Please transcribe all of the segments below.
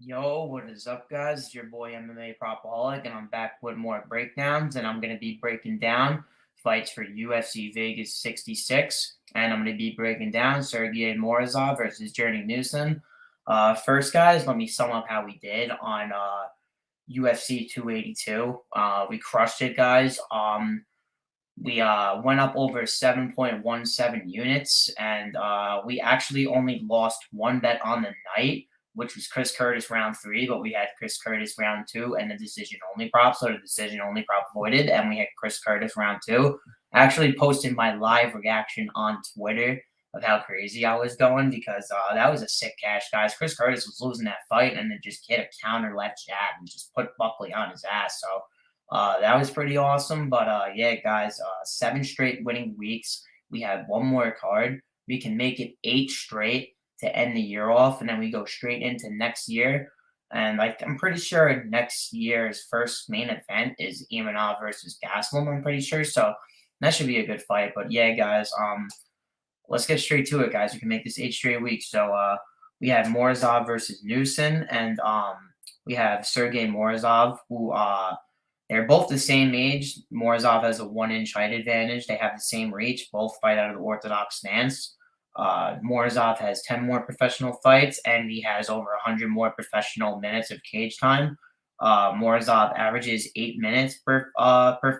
Yo, what is up, guys? It's your boy MMA Propaholic, and I'm back with more breakdowns. And I'm going to be breaking down fights for UFC Vegas 66. And I'm going to be breaking down Sergey Morozov versus Journey Newson. First, guys, let me sum up how we did on UFC 282. We crushed it, guys. We went up over 7.17 units, and we actually only lost one bet on the night, which was Chris Curtis round three, but we had Chris Curtis round two and the decision only prop. So the decision only prop voided, and we had Chris Curtis round two. I actually posted my live reaction on Twitter of how crazy I was going because that was a sick cash, guys. Chris Curtis was losing that fight and then just hit a counter left jab and just put Buckley on his ass. So that was pretty awesome. But yeah, guys, 7 straight winning weeks. We have one more card. We can make it 8 straight to end the year off, and then we go straight into next year. And like I'm pretty sure next year's first main event is Imanov versus Gastelum. I'm pretty sure, so that should be a good fight. But yeah, guys, let's get straight to it, guys. We can make this 8 straight weeks. So we had Morozov versus Newson, and we have Sergey Morozov, who they're both the same age. Morozov has a 1 inch height advantage. They have the same reach. Both fight out of the orthodox stance. Morozov has 10 more professional fights, and he has over 100 more professional minutes of cage time. Morozov averages 8 minutes per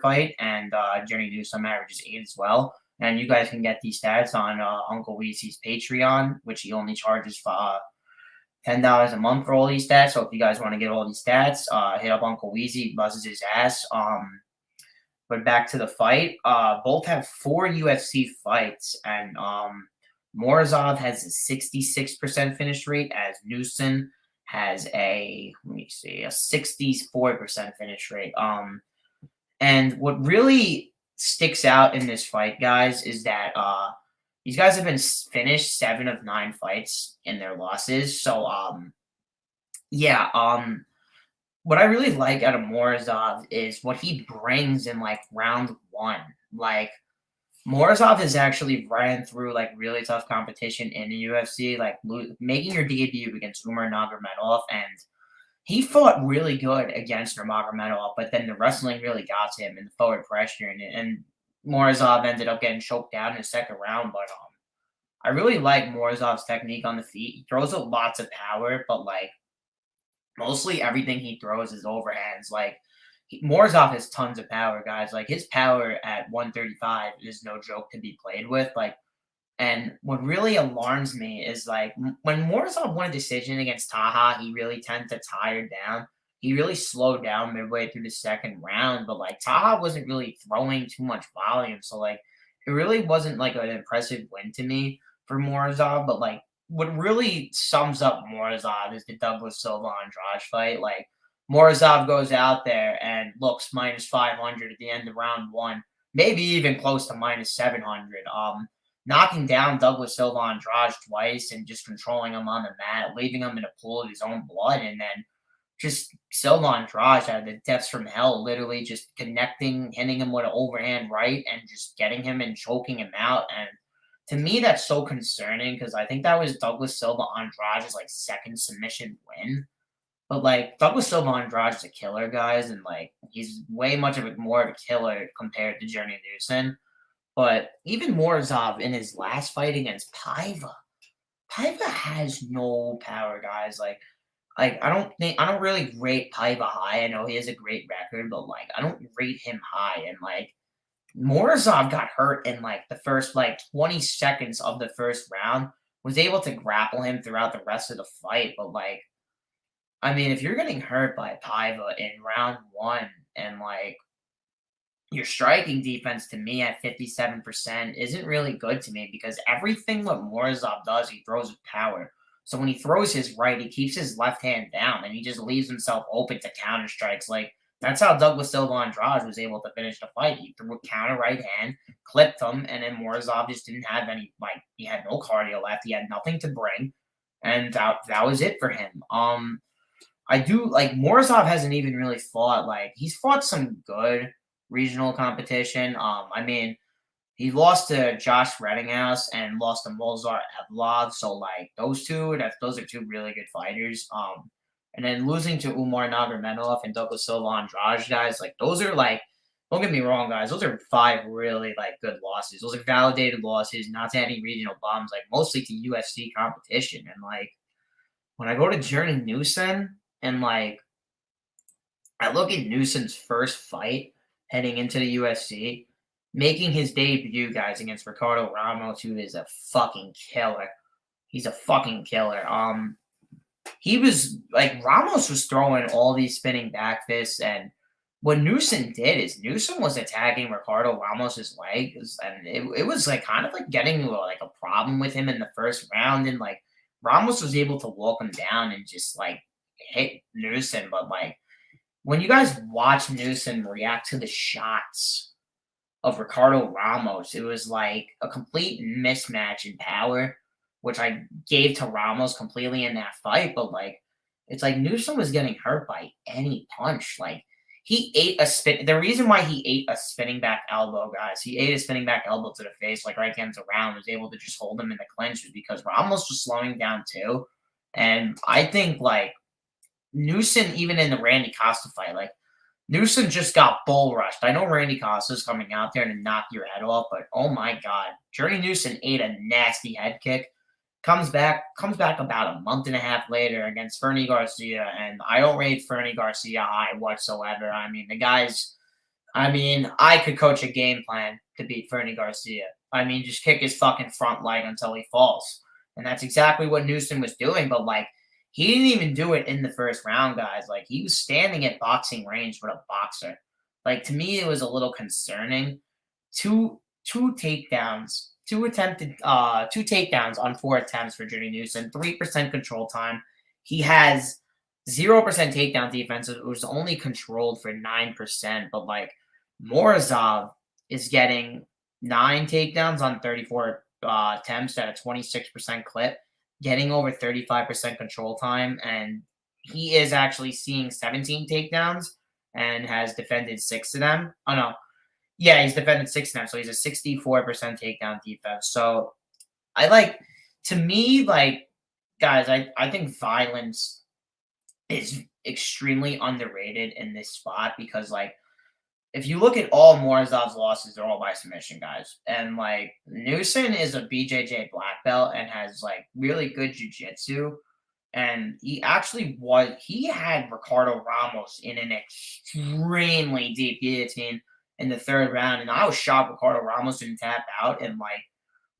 fight, and Journey Newsom averages 8 as well. And you guys can get these stats on Uncle Weezy's Patreon, which he only charges for $10 a month for all these stats. So if you guys want to get all these stats, hit up Uncle Weezy, buzzes his ass. But back to the fight. Both have 4 UFC fights, and Morozov has a 66% finish rate, as Newson has a 64% finish rate. And what really sticks out in this fight, guys, is that these guys have been finished 7 of 9 fights in their losses. So yeah, what I really like out of Morozov is what he brings in like round one. Like Morozov has actually ran through like really tough competition in the UFC, like making your debut against Umar Nurmagomedov, and he fought really good against Nurmagomedov, but then the wrestling really got to him and the forward pressure, and Morozov ended up getting choked out in the second round. But I really like Morozov's technique on the feet. He throws with lots of power, but like mostly everything he throws is overhands. Like Morozov has tons of power, guys. Like his power at 135 is no joke to be played with. Like, and what really alarms me is like when Morozov won a decision against Taha, he really tended to tire down. He really slowed down midway through the second round, but like Taha wasn't really throwing too much volume, so like it really wasn't like an impressive win to me for Morozov. But like what really sums up Morozov is the Douglas Silva Andrade fight. Like Morozov goes out there and looks minus 500 at the end of round one, maybe even close to minus 700. Knocking down Douglas Silva Andrade twice and just controlling him on the mat, leaving him in a pool of his own blood, and then just Silva Andrade out of the depths from hell, literally just connecting, hitting him with an overhand right, and just getting him and choking him out. And to me, that's so concerning because I think that was Douglas Silva Andrade's like second submission win. But like Douglas Silva Andrade is a killer, guys, and like he's way much of a more of a killer compared to Journey Newson. But even Morozov in his last fight against Paiva has no power, guys. Like I don't really rate Paiva high. I know he has a great record, but like I don't rate him high. And like Morozov got hurt in like the first like 20 seconds of the first round, was able to grapple him throughout the rest of the fight. But like I mean, if you're getting hurt by Paiva in round one and like your striking defense to me at 57% isn't really good to me because everything what Morozov does, he throws with power. So when he throws his right, he keeps his left hand down and he just leaves himself open to counter strikes. Like that's how Douglas Silva Andrade was able to finish the fight. He threw a counter right hand, clipped him, and then Morozov just didn't have any like he had no cardio left. He had nothing to bring, and that was it for him. I do like Morozov hasn't even really fought like he's fought some good regional competition. I mean, he lost to Josh Reddinghouse and lost to Mozart Evlov. So like those are two really good fighters. and then losing to Umar Nurmagomedov and Douglas Silva Andrade, guys, like those are like, don't get me wrong, guys, those are 5 really like good losses. Those are validated losses, not to any regional bums, like mostly to UFC competition. And like when I go to Journey Newson and like I look at Newson's first fight heading into the UFC, making his debut, guys, against Ricardo Ramos, who is a fucking killer. He's a fucking killer. He was like Ramos was throwing all these spinning back fists, and what Newson did is Newson was attacking Ricardo Ramos's legs, and it was like kind of like getting to like a problem with him in the first round, and like Ramos was able to walk him down and just like hit Newson, but like when you guys watch Newson react to the shots of Ricardo Ramos, it was like a complete mismatch in power, which I gave to Ramos completely in that fight. But like, it's like Newsom was getting hurt by any punch. Like, he ate a spin. The reason why he ate a spinning back elbow, guys, he ate a spinning back elbow to the face, like right against the round, was able to just hold him in the clinch, was because Ramos was slowing down too. And I think like Newson, even in the Randy Costa fight, like Newson just got bull rushed. I know Randy Costa's coming out there to knock your head off, but oh my God, Journey Newson ate a nasty head kick. Comes back about a month and a half later against Fernie Garcia, and I don't rate Fernie Garcia high whatsoever. I mean, I could coach a game plan to beat Fernie Garcia. I mean, just kick his fucking front leg until he falls. And that's exactly what Newson was doing, but like, he didn't even do it in the first round, guys. Like, he was standing at boxing range with a boxer. Like, to me, it was a little concerning. Two takedowns, two takedowns on 4 attempts for Journey Newson, 3% control time. He has 0% takedown defense. It was only controlled for 9%, but like Morozov is getting 9 takedowns on 34 attempts at a 26% clip, getting over 35% control time, and he is actually seeing 17 takedowns and has defended 6 of them. Oh no. Yeah, he's defended 6 of them, so he's a 64% takedown defense. So to me, like, guys, I think violence is extremely underrated in this spot because, like, if you look at all Morozov's losses, they're all by submission, guys. And like Newson is a BJJ black belt and has like really good jiu-jitsu. And he had Ricardo Ramos in an extremely deep guillotine in the 3rd round. And I was shocked Ricardo Ramos didn't tap out. And like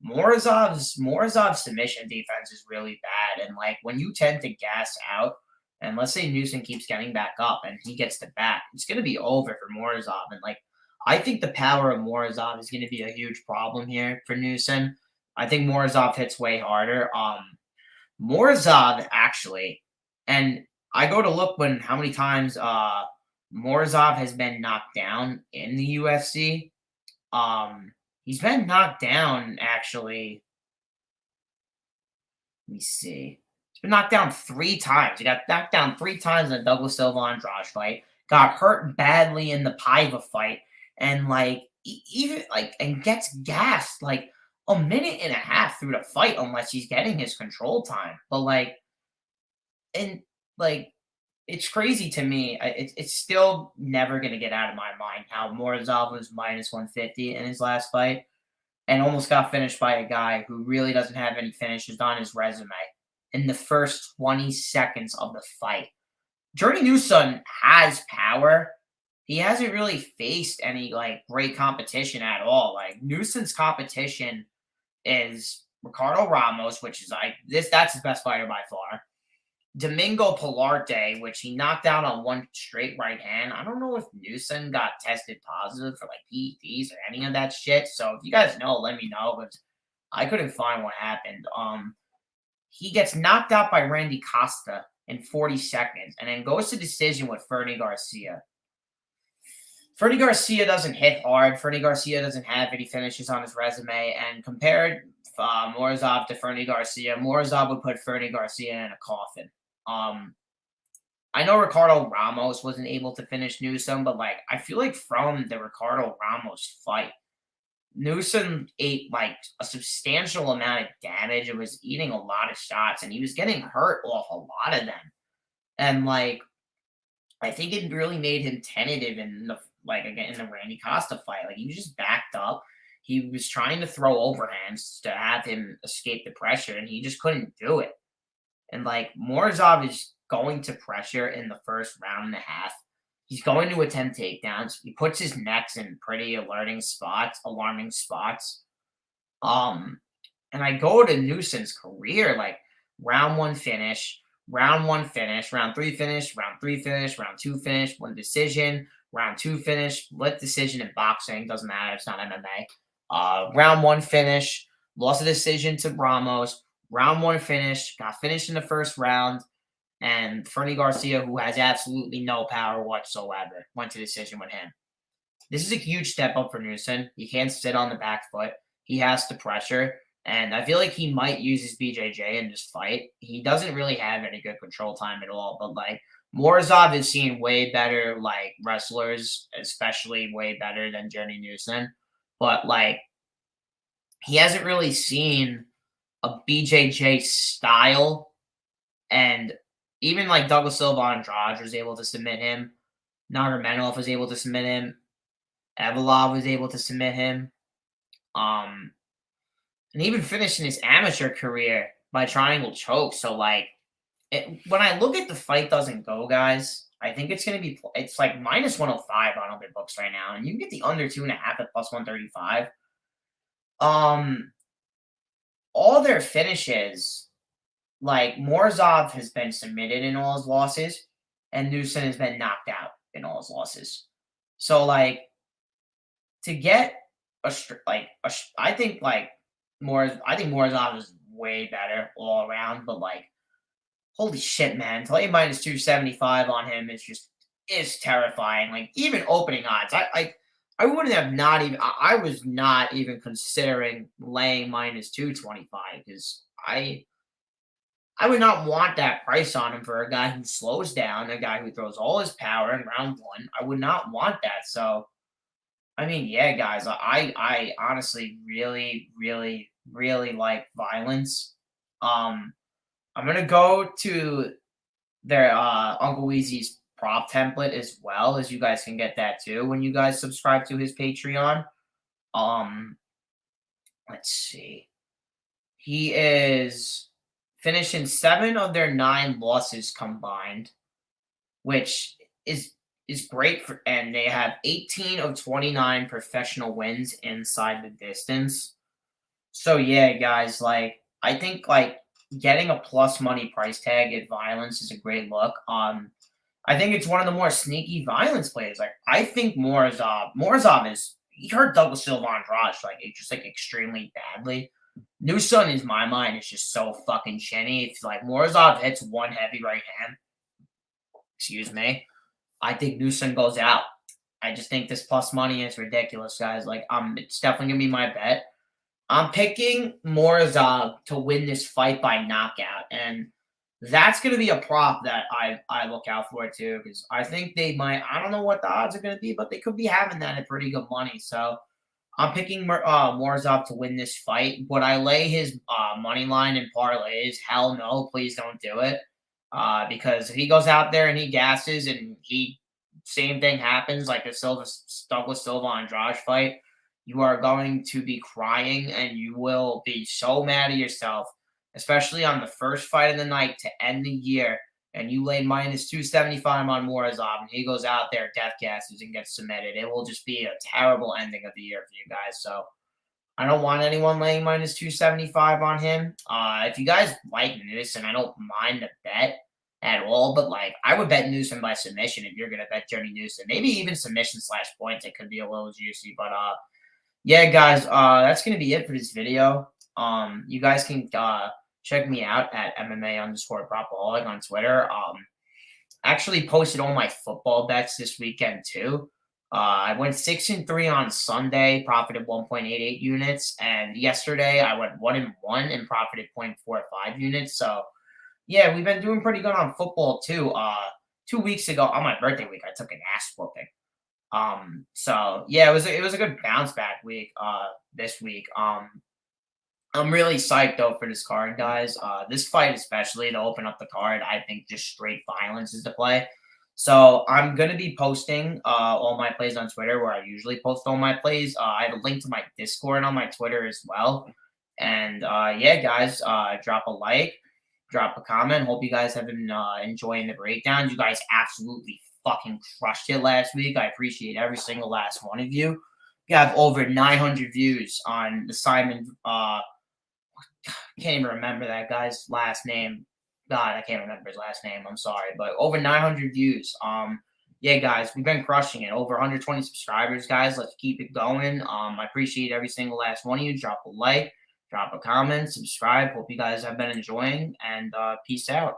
Morozov's submission defense is really bad. And like when you tend to gas out, and let's say Newson keeps getting back up and he gets the back, it's going to be over for Morozov. And like, I think the power of Morozov is going to be a huge problem here for Newson. I think Morozov hits way harder. Morozov actually, and I go to look how many times Morozov has been knocked down in the UFC. He's been knocked down actually. Let me see. Been knocked down 3 times. He got knocked down 3 times in the Douglas Silva Andrade fight. Got hurt badly in the Paiva fight, and like and gets gassed like a minute and a half through the fight unless he's getting his control time. But like, and like, it's crazy to me. It's still never gonna get out of my mind how Morozov was minus 150 in his last fight and almost got finished by a guy who really doesn't have any finishes on his resume in the first 20 seconds of the fight. Journey Newson has power. He hasn't really faced any like great competition at all. Like Newson's competition is Ricardo Ramos, which is that's his best fighter by far. Domingo Pilarte, which he knocked out on 1 straight right hand. I don't know if Newson got tested positive for like PEDs or any of that shit. So if you guys know, let me know. But I couldn't find what happened. He gets knocked out by Randy Costa in 40 seconds and then goes to decision with Fernie Garcia. Fernie Garcia doesn't hit hard. Fernie Garcia doesn't have any finishes on his resume. And compared Morozov to Fernie Garcia, Morozov would put Fernie Garcia in a coffin. I know Ricardo Ramos wasn't able to finish Newsom, but like I feel like from the Ricardo Ramos fight, Newsom ate like a substantial amount of damage and was eating a lot of shots, and he was getting hurt off a lot of them. And like I think it really made him tentative in the again in the Randy Costa fight. Like he was just backed up. He was trying to throw overhands to have him escape the pressure, and he just couldn't do it. And like Morozov is going to pressure in the first round and a half. He's going to attempt takedowns. He puts his necks in pretty alarming spots. Um, and I go to Newson's career, like round one finish, round three finish, round three finish, round two finish, one decision, round two finish, split decision in boxing, doesn't matter, it's not MMA. Round one finish, lost a decision to Ramos, round one finish, got finished in the first round, and Fernie Garcia, who has absolutely no power whatsoever, went to decision with him. This is a huge step up for Newson. He can't sit on the back foot. He has to pressure. And I feel like he might use his BJJ in this fight. He doesn't really have any good control time at all. But like Morozov is seen way better like wrestlers, especially way better than Journey Newson. But like he hasn't really seen a BJJ style. And even like Douglas Silva Andrade was able to submit him. Nurmagomedov was able to submit him. Evolov was able to submit him. And even finishing his amateur career by triangle choke. So like, when I look at the fight doesn't go, guys, I think it's gonna be it's like minus 105 on other books right now, and you can get the under 2.5 at plus 135. All their finishes, like Morozov has been submitted in all his losses, and Newson has been knocked out in all his losses. So like, to get I think Morozov is way better all around, but like, holy shit, man! To lay minus 275 on him is terrifying. Like even opening odds, I wouldn't have not even I was not even considering laying minus 225 because I would not want that price on him for a guy who slows down, a guy who throws all his power in round one. I would not want that. So I mean, yeah, guys, I honestly really, really, really like violence. I'm gonna go to their Uncle Weezy's prop template as well, as you guys can get that too when you guys subscribe to his Patreon. Um, let's see. He is finishing 7 of their 9 losses combined, which is great for, and they have 18 of 29 professional wins inside the distance. So yeah, guys, like I think like getting a plus money price tag at violence is a great look. I think it's one of the more sneaky violence plays. Like I think Morozov is he hurt Douglas Silva Andrade like extremely badly. Newson, in my mind, is just so fucking chinny. It's like Morozov hits one heavy right hand. Excuse me. I think Newson goes out. I just think this plus money is ridiculous, guys. Like, it's definitely gonna be my bet. I'm picking Morozov to win this fight by knockout, and that's gonna be a prop that I look out for too, because I think they might. I don't know what the odds are gonna be, but they could be having that at pretty good money. So I'm picking Morozov to win this fight. Would I lay his money line in parlays? Hell no, please don't do it. Because if he goes out there and he gasses and same thing happens like the Douglas Silva Andrade fight, you are going to be crying and you will be so mad at yourself, especially on the first fight of the night to end the year. And you lay minus 275 on Morozov and he goes out there, death gasses and gets submitted. It will just be a terrible ending of the year for you guys. So I don't want anyone laying minus 275 on him. If you guys like Newson, I don't mind the bet at all, but like I would bet Newson by submission if you're gonna bet Journey Newson. Maybe even submission / points. It could be a little juicy, but yeah, guys, that's gonna be it for this video. You guys can check me out at MMA_propaholic on Twitter. Actually posted all my football bets this weekend too. I went 6-3 on Sunday, profited 1.88 units, and yesterday I went 1-1 and profited 0.45 units. So yeah, we've been doing pretty good on football too. 2 weeks ago on my birthday week, I took an ass whooping. So yeah, it was a good bounce back week. This week. I'm really psyched though for this card, guys. This fight especially to open up the card, I think just straight violence is the play. So I'm gonna be posting all my plays on Twitter, where I usually post all my plays. I have a link to my Discord on my Twitter as well. And yeah, guys, drop a like, drop a comment. Hope you guys have been enjoying the breakdowns. You guys absolutely fucking crushed it last week. I appreciate every single last one of you. We have over 900 views on the Simon. Can't even remember that guy's last name. God, I can't remember his last name. I'm sorry, but over 900 views. Yeah, guys, we've been crushing it. Over 120 subscribers, guys. Let's keep it going. I appreciate every single last one of you. Drop a like, drop a comment, subscribe. Hope you guys have been enjoying, and peace out.